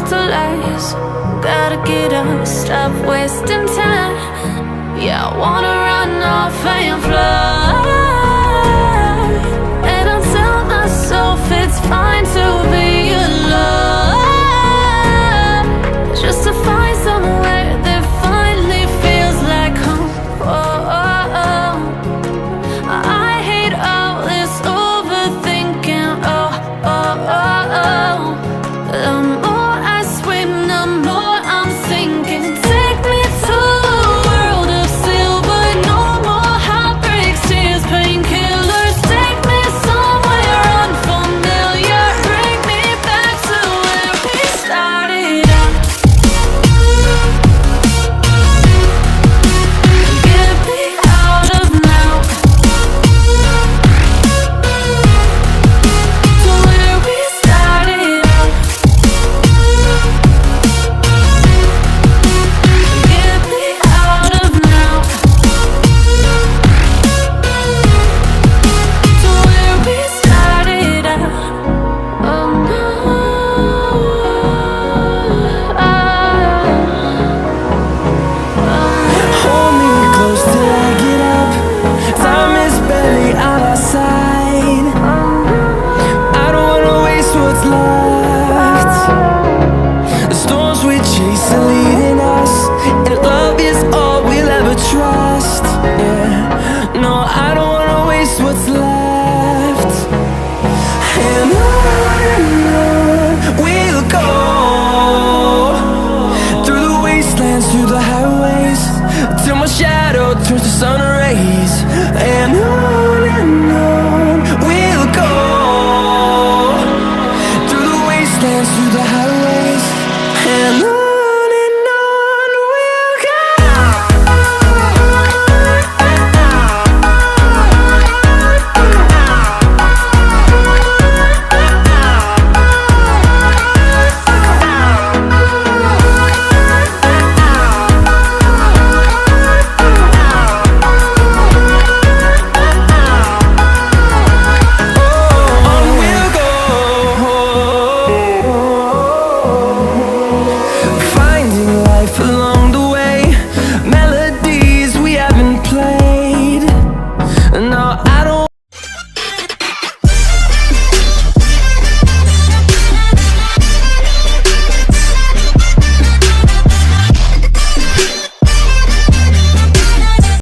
delays. Gotta get up, stop wasting time. Yeah, I wanna run off and fly. And I'll tell myself it's fine to be alone, just to find somewhere that finally feels like home. Oh, oh, oh. I hate all this overthinking. Oh, oh, oh, oh. The more I swim, the more I'm sinking. Take me to a world of silver. No more heartbreaks, tears, painkillers. Take me somewhere unfamiliar. Bring me back to where we started out. Get me out of now, to where we started out. Get me out of now, to where we started out. Oh no. Hold me close till I get up. Time is barely on our side. I don't wanna waste what's left. The storms we chase are leading us, and love is all we'll ever trust. Yeah, no, I don't wanna waste what's left. And on we'll go, through the wastelands, through the highways, till my shadow turns to sun rays. And on we'll go, through the wastelands, through the highways.